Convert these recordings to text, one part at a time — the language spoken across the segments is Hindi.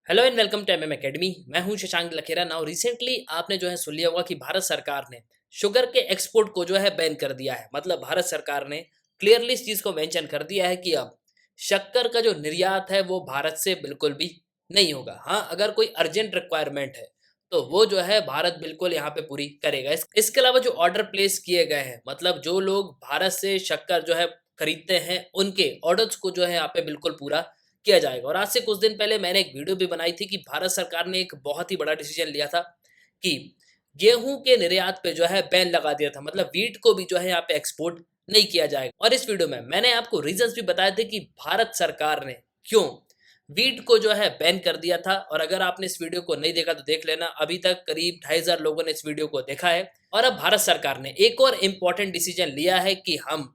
Hello and welcome to MM academy. मैं हूं शशांक लखेरा। नाउ रिसेंटली आपने जो है सुन लिया होगा कि भारत सरकार ने शुगर के एक्सपोर्ट को जो है बैन कर दिया है। मतलब भारत सरकार ने क्लियरली इस चीज़ को मेंशन कर दिया है कि अब शक्कर का जो निर्यात है वो भारत से बिल्कुल भी नहीं होगा। हाँ, अगर कोई अर्जेंट रिक्वायरमेंट है तो वो जो है भारत बिल्कुल यहाँ पे पूरी करेगा। इसके अलावा जो ऑर्डर प्लेस किए गए हैं, मतलब जो लोग भारत से शक्कर जो है खरीदते हैं, उनके ऑर्डर्स को जो है यहाँ पे बिल्कुल पूरा किया जाएगा। और आज से कुछ दिन पहले मैंने एक वीडियो भी बनाई थी कि भारत सरकार ने एक बहुत ही बड़ा डिसीजन लिया था कि गेहूं के निर्यात पे जो है बैन लगा दिया था। मतलब वीट को भी जो है यहाँ पे एक्सपोर्ट नहीं किया जाएगा। और इस वीडियो में मैंने आपको रीजंस भी बताए थे कि भारत सरकार ने क्यों वीट को जो है बैन कर दिया था। और अगर आपने इस वीडियो को नहीं देखा तो देख लेना। अभी तक करीब 2,500 लोगों ने इस वीडियो को देखा है। और अब भारत सरकार ने एक और इम्पोर्टेंट डिसीजन लिया है कि हम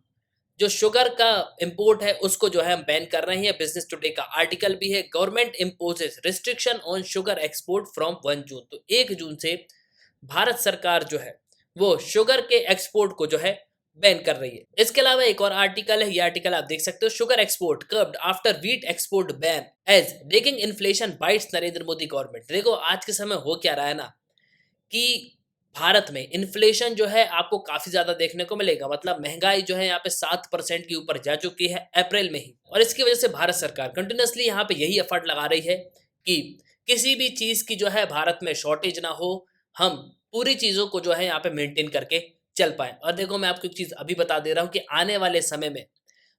जो शुगर का इंपोर्ट है उसको जो है हम बैन कर रहे हैं। बिजनेस टुडे का आर्टिकल भी है, government imposes restriction on sugar export from 1 जून। तो 1 जून से भारत सरकार जो है वो शुगर के एक्सपोर्ट को जो है बैन कर रही है। इसके अलावा एक और आर्टिकल है, ये आर्टिकल आप देख सकते हो, sugar export curbed after wheat export ban as breaking inflation bites Narendra Modi government. देखो आज के समय हो क्या रहा है ना कि भारत में इन्फ्लेशन जो है आपको काफ़ी ज़्यादा देखने को मिलेगा। मतलब महँगाई जो है यहाँ पे 7% के ऊपर जा चुकी है अप्रैल में ही। और इसकी वजह से भारत सरकार कंटिन्यूअसली यहाँ पे यही एफर्ट लगा रही है कि किसी भी चीज़ की जो है भारत में शॉर्टेज ना हो, हम पूरी चीज़ों को जो है यहाँ पे मेंटेन करके चल पाएँ। और देखो मैं आपको एक चीज़ अभी बता दे रहा हूँ कि आने वाले समय में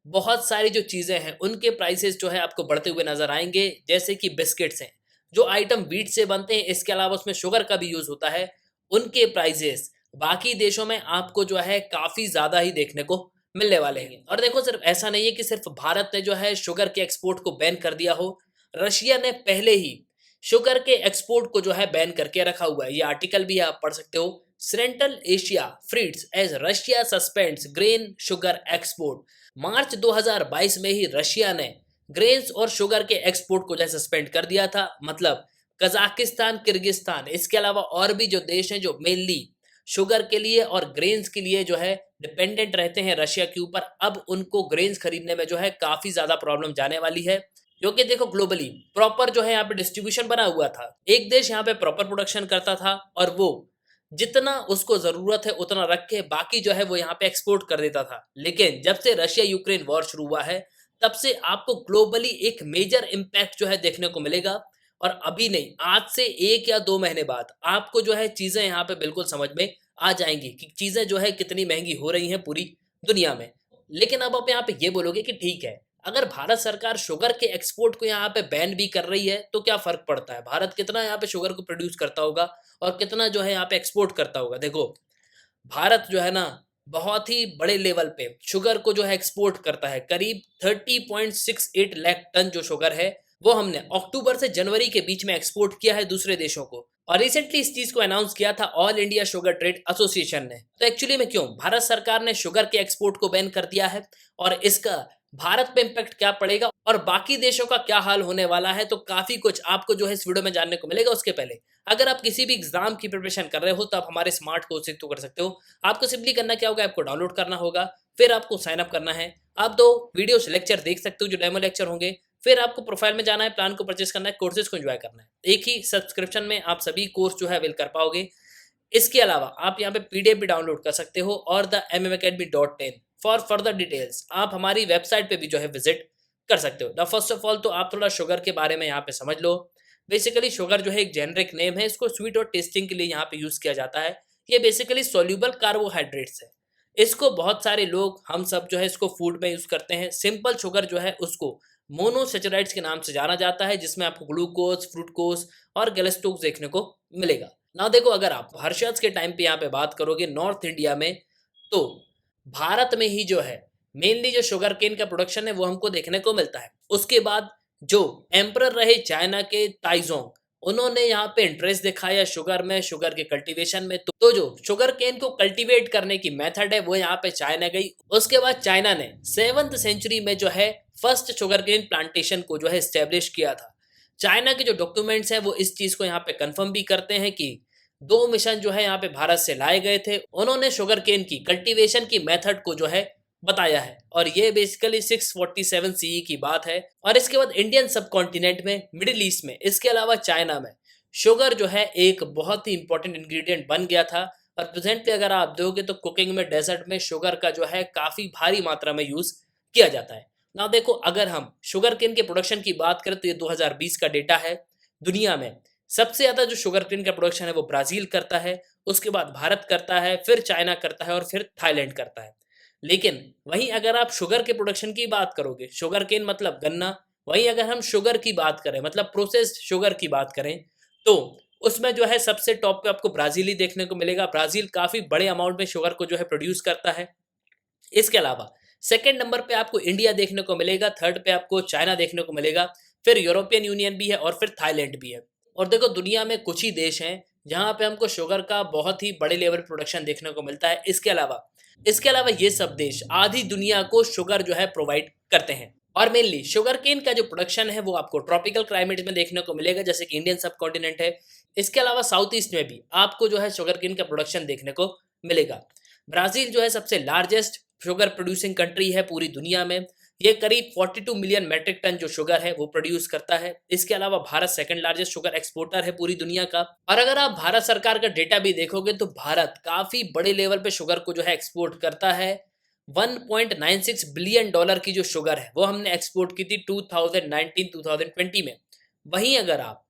बहुत सारी जो चीज़ें हैं उनके प्राइसेस जो है आपको बढ़ते हुए नज़र आएँगे। जैसे कि बिस्किट्स हैं, जो आइटम व्हीट से बनते हैं, इसके अलावा उसमें शुगर का भी यूज़ होता है, उनके प्राइसेस बाकी देशों में आपको जो है काफ़ी ज़्यादा ही देखने को मिलने वाले हैं। और देखो सिर्फ ऐसा नहीं है कि सिर्फ भारत ने जो है शुगर के एक्सपोर्ट को बैन कर दिया हो, रशिया ने पहले ही शुगर के एक्सपोर्ट को जो है बैन करके रखा हुआ है। ये आर्टिकल भी आप पढ़ सकते हो। सेंट्रल एशिया फ्रीड्स as Russia suspends grain sugar export. March 2022 में ही रशिया ने ग्रेन्स और शुगर के एक्सपोर्ट को जो है सस्पेंड कर दिया था। मतलब कजाकिस्तान, किर्गिस्तान, इसके अलावा और भी जो देश हैं जो मेनली शुगर के लिए और ग्रेन्स के लिए जो है डिपेंडेंट रहते हैं रशिया के ऊपर, अब उनको ग्रेन्स खरीदने में जो है काफ़ी ज़्यादा प्रॉब्लम जाने वाली है। क्योंकि देखो ग्लोबली प्रॉपर जो है यहाँ पे डिस्ट्रीब्यूशन बना हुआ था। एक देश यहाँ पे प्रॉपर प्रोडक्शन करता था और वो जितना उसको ज़रूरत है उतना रख के बाकी जो है वो यहाँ पे एक्सपोर्ट कर देता था। लेकिन जब से रशिया यूक्रेन वॉर शुरू हुआ है तब से आपको ग्लोबली एक मेजर इम्पैक्ट जो है देखने को मिलेगा। और अभी नहीं, आज से 1 या 2 महीने बाद आपको जो है चीज़ें यहाँ पे बिल्कुल समझ में आ जाएंगी कि चीज़ें जो है कितनी महंगी हो रही हैं पूरी दुनिया में। लेकिन अब आप यहाँ पे ये बोलोगे कि ठीक है, अगर भारत सरकार शुगर के एक्सपोर्ट को यहाँ पे बैन भी कर रही है तो क्या फ़र्क पड़ता है? भारत कितना यहाँ पे शुगर को प्रोड्यूस करता होगा और कितना जो है यहाँ पे एक्सपोर्ट करता होगा। देखो भारत जो है ना बहुत ही बड़े लेवल पे शुगर को जो है एक्सपोर्ट करता है। करीब 30.68 लाख टन जो शुगर है वो हमने अक्टूबर से जनवरी के बीच में एक्सपोर्ट किया है दूसरे देशों को। और रिसेंटली इस चीज को अनाउंस किया था all India sugar trade association ने। तो एक्चुअली में क्यों भारत सरकार ने शुगर के एक्सपोर्ट को बैन कर दिया है और इसका भारत पे इम्पैक्ट क्या पड़ेगा और बाकी देशों का क्या हाल होने वाला है, तो काफी कुछ आपको जो है इस वीडियो में जानने को मिलेगा। उसके पहले अगर आप किसी भी एग्जाम की प्रिपरेशन कर रहे हो तो आप हमारे स्मार्ट कोर्स से तो कर सकते हो। आपको सिंपली करना क्या होगा, आपको डाउनलोड करना होगा, फिर आपको साइन अप करना है। आप 2 वीडियोस लेक्चर देख सकते हो जो डेमो लेक्चर होंगे। फिर आपको प्रोफाइल में जाना है, प्लान को परचेस करना है, कोर्सेज को एंजॉय करना है। एक ही सब्सक्रिप्शन में आप सभी कोर्स जो है अवेल कर पाओगे। इसके अलावा आप यहाँ पे पीडीएफ भी डाउनलोड कर सकते हो और the mmacademy.in for further details आप हमारी वेबसाइट पे भी जो है विजिट कर सकते हो। द फर्स्ट ऑफ ऑल तो आप थोड़ा शुगर के बारे में यहाँ पे समझ लो। बेसिकली शुगर जो है एक जेनरिक नेम है, इसको स्वीट और टेस्टिंग के लिए यहाँ पे यूज़ किया जाता है। ये बेसिकली सोल्यूबल कार्बोहाइड्रेट्स है। इसको बहुत सारे लोग, हम सब जो है इसको फूड में यूज़ करते हैं। सिंपल शुगर जो है उसको मोनोसेचुराइड्स के नाम से जाना जाता है, जिसमें आपको ग्लूकोज, फ्रुक्टोज और गैलेक्टोज देखने को मिलेगा। ना देखो अगर आप हर्षद के टाइम पे यहाँ पे बात करोगे नॉर्थ इंडिया में, तो भारत में ही जो है मेनली जो शुगर केन का प्रोडक्शन है वो हमको देखने को मिलता है। उसके बाद जो एम्परर रहे चाइना के ताइजोंग, उन्होंने यहाँ पे इंटरेस्ट दिखाया शुगर में, शुगर के कल्टीवेशन में। तो जो शुगर केन को कल्टीवेट करने की मेथड है वो यहाँ पे चाइना गई। उसके बाद चाइना ने 7th सेंचुरी में जो है फर्स्ट शुगर केन प्लांटेशन को जो है स्टेब्लिश किया था। चाइना के जो डॉक्यूमेंट्स हैं वो इस चीज़ को यहाँ पे कंफर्म भी करते हैं कि 2 मिशन जो है यहाँ पे भारत से लाए गए थे। उन्होंने शुगर केन की कल्टीवेशन की मेथड को जो है बताया है और ये बेसिकली 647 सीई की बात है। और इसके बाद इंडियन सब कॉन्टिनेंट में, मिडिल ईस्ट में, इसके अलावा चाइना में शुगर जो है एक बहुत ही इंपॉर्टेंट इंग्रेडिएंट बन गया था। और प्रेजेंटली अगर आप दोगे तो कुकिंग में, डेजर्ट में शुगर का जो है काफ़ी भारी मात्रा में यूज़ किया जाता है। ना देखो, अगर हम शुगर केन के प्रोडक्शन की बात करें तो ये 2020 का डेटा है। दुनिया में सबसे ज़्यादा जो शुगर केन का प्रोडक्शन है वो ब्राज़ील करता है, उसके बाद भारत करता है, फिर चाइना करता है और फिर थाईलैंड करता है। लेकिन वहीं अगर आप शुगर के प्रोडक्शन की बात करोगे, शुगर केन मतलब गन्ना, वहीं अगर हम शुगर की बात करें मतलब प्रोसेस्ड शुगर की बात करें, तो उसमें जो है सबसे टॉप पे आपको ब्राज़ील ही देखने को मिलेगा। ब्राज़ील काफ़ी बड़े अमाउंट में शुगर को जो है प्रोड्यूस करता है। इसके अलावा सेकंड नंबर पे आपको इंडिया देखने को मिलेगा, थर्ड पे आपको चाइना देखने को मिलेगा, फिर यूरोपियन यूनियन भी है और फिर थाईलैंड भी है। और देखो, दुनिया में कुछ ही देश हैं जहाँ पे हमको शुगर का बहुत ही बड़े लेवल प्रोडक्शन देखने को मिलता है। इसके अलावा ये सब देश आधी दुनिया को शुगर जो है प्रोवाइड करते हैं। और मेनली शुगर केन का जो प्रोडक्शन है वो आपको ट्रॉपिकल क्लाइमेट में देखने को मिलेगा, जैसे कि इंडियन सब कॉन्टिनेंट है। इसके अलावा साउथ ईस्ट में भी आपको जो है शुगर केन का प्रोडक्शन देखने को मिलेगा। ब्राज़ील जो है सबसे लार्जेस्ट शुगर प्रोड्यूसिंग कंट्री है पूरी दुनिया में। ये करीब 42 मिलियन मेट्रिक टन जो शुगर है वो प्रोड्यूस करता है। इसके अलावा Bharat second largest sugar exporter है पूरी दुनिया का। और अगर आप भारत सरकार का डेटा भी देखोगे तो भारत काफ़ी बड़े लेवल पे शुगर को जो है एक्सपोर्ट करता है। 1.96 बिलियन डॉलर की जो शुगर है वो हमने एक्सपोर्ट की थी 2019-2020 में। वहीं अगर आप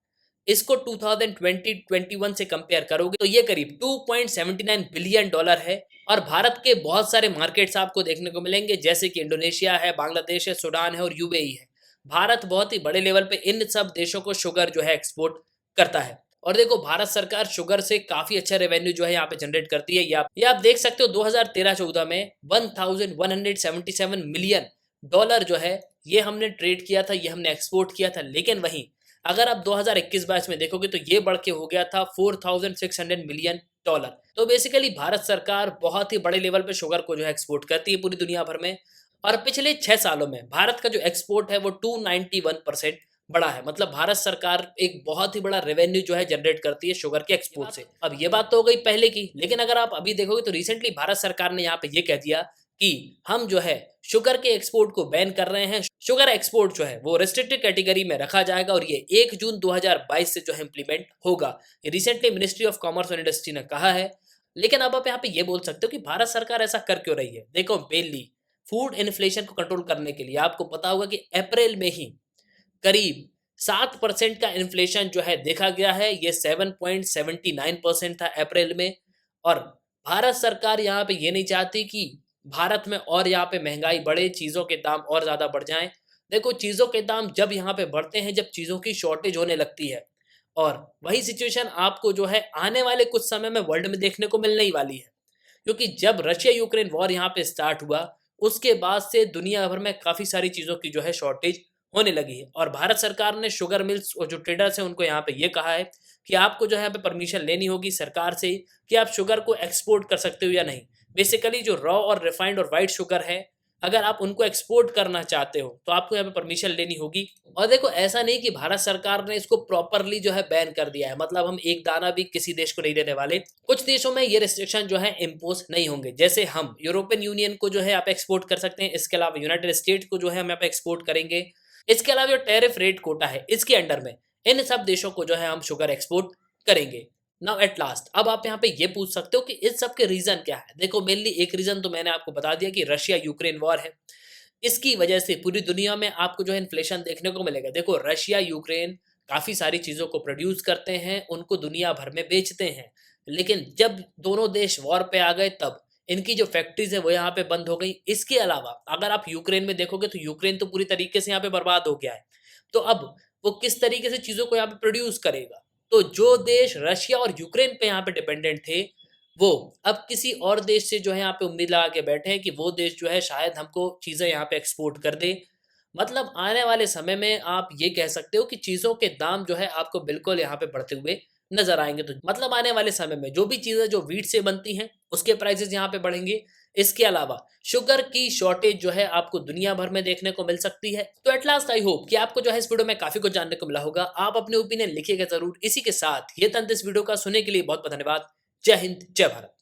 इसको 2020-21 से कंपेयर करोगे तो ये करीब 2.79 बिलियन डॉलर है। और भारत के बहुत सारे मार्केट्स आपको देखने को मिलेंगे, जैसे कि इंडोनेशिया है, बांग्लादेश है, सूडान है और यूएई है। भारत बहुत ही बड़े लेवल पे इन सब देशों को शुगर जो है एक्सपोर्ट करता है। और देखो, भारत सरकार शुगर से काफी अच्छा रेवेन्यू जो है यहाँ पे जनरेट करती है। ये आप देख सकते हो 2013-14 में 1177 मिलियन डॉलर जो है ये हमने ट्रेड किया था, ये हमने एक्सपोर्ट किया था। लेकिन वहीं अगर आप 2021-22 में देखोगे तो ये बढ़ के हो गया था 4600 मिलियन डॉलर। तो बेसिकली भारत सरकार बहुत ही बड़े लेवल पे शुगर को जो है एक्सपोर्ट करती है पूरी दुनिया भर में। और पिछले 6 सालों में भारत का जो एक्सपोर्ट है वो 291% बढ़ा है। मतलब भारत सरकार एक बहुत ही बड़ा रेवेन्यू जो है जनरेट करती है शुगर के एक्सपोर्ट से। अब ये बात तो हो गई पहले की, लेकिन अगर आप अभी देखोगे तो रिसेंटली भारत सरकार ने यहाँ पे ये कह दिया कि हम जो है शुगर के एक्सपोर्ट को बैन कर रहे हैं। शुगर एक्सपोर्ट जो है वो रेस्ट्रिक्टेड कैटेगरी में रखा जाएगा और ये 1 जून 2022 से जो है इम्प्लीमेंट होगा। ये रिसेंटली मिनिस्ट्री ऑफ कॉमर्स और इंडस्ट्री ने कहा है। लेकिन अब आप यहाँ पे ये बोल सकते हो कि भारत सरकार ऐसा कर क्यों रही है। देखो, मेनली फूड इन्फ्लेशन को कंट्रोल करने के लिए आपको पता होगा कि अप्रैल में ही करीब 7% का इन्फ्लेशन जो है देखा गया है। ये 7.79% था अप्रैल में। और भारत सरकार यहाँ पे ये नहीं चाहती कि भारत में और यहाँ पे महंगाई बढ़े, चीज़ों के दाम और ज़्यादा बढ़ जाएं। देखो, चीज़ों के दाम जब यहाँ पे बढ़ते हैं जब चीज़ों की शॉर्टेज होने लगती है। और वही सिचुएशन आपको जो है आने वाले कुछ समय में वर्ल्ड में देखने को मिलने ही वाली है। क्योंकि जब रशिया यूक्रेन वॉर यहाँ पे स्टार्ट हुआ उसके बाद से दुनिया भर में काफ़ी सारी चीज़ों की जो है शॉर्टेज होने लगी है। और भारत सरकार ने शुगर मिल्स और जो ट्रेडर्स हैं उनको यहाँ पे ये कहा है कि आपको जो है यहाँ पे परमिशन लेनी होगी सरकार से कि आप शुगर को एक्सपोर्ट कर सकते हो या नहीं। बेसिकली जो रॉ और रिफाइंड और वाइट शुगर है, अगर आप उनको एक्सपोर्ट करना चाहते हो तो आपको यहाँ पे परमिशन लेनी होगी। और देखो, ऐसा नहीं कि भारत सरकार ने इसको प्रॉपरली जो है बैन कर दिया है, मतलब हम एक दाना भी किसी देश को नहीं देने वाले। कुछ देशों में ये रिस्ट्रिक्शन जो है इम्पोज नहीं होंगे, जैसे हम यूरोपियन यूनियन को जो है आप एक्सपोर्ट कर सकते हैं। इसके अलावा यूनाइटेड स्टेट को जो है हम यहाँ पे एक्सपोर्ट करेंगे। इसके अलावा जो टैरिफ रेट कोटा है इसके अंडर में इन सब देशों को जो है हम शुगर एक्सपोर्ट करेंगे। नाउ एट लास्ट, अब आप यहाँ पे ये पूछ सकते हो कि इस सब के रीजन क्या है। देखो, मेनली एक रीजन तो मैंने आपको बता दिया कि रशिया यूक्रेन वॉर है। इसकी वजह से पूरी दुनिया में आपको जो है इन्फ्लेशन देखने को मिलेगा। देखो, रशिया यूक्रेन काफ़ी सारी चीज़ों को प्रोड्यूस करते हैं, उनको दुनिया भर में बेचते हैं। लेकिन जब दोनों देश वॉर पे आ गए तब इनकी जो फैक्ट्रीज है वो यहाँ पे बंद हो गई। इसके अलावा अगर आप यूक्रेन में देखोगे तो यूक्रेन तो पूरी तरीके से यहाँ पे बर्बाद हो गया है। तो अब वो किस तरीके से चीज़ों को यहाँ पे प्रोड्यूस करेगा। तो जो देश रशिया और यूक्रेन पे यहाँ पे डिपेंडेंट थे वो अब किसी और देश से जो है यहाँ पे उम्मीद लगा के बैठे हैं कि वो देश जो है शायद हमको चीज़ें यहाँ पे एक्सपोर्ट कर दे। मतलब आने वाले समय में आप ये कह सकते हो कि चीज़ों के दाम जो है आपको बिल्कुल यहाँ पे बढ़ते हुए नजर आएंगे। तो मतलब आने वाले समय में जो भी चीज़ें जो वीट से बनती हैं उसके प्राइसेस यहाँ पे बढ़ेंगे। इसके अलावा शुगर की शॉर्टेज जो है आपको दुनिया भर में देखने को मिल सकती है। तो एट लास्ट आई होप कि आपको जो है इस वीडियो में काफी कुछ जानने को मिला होगा। आप अपने ओपिनियन लिखिएगा जरूर। इसी के साथ ये तंत्र इस वीडियो का सुनने के लिए बहुत बहुत धन्यवाद। जय हिंद, जय भारत।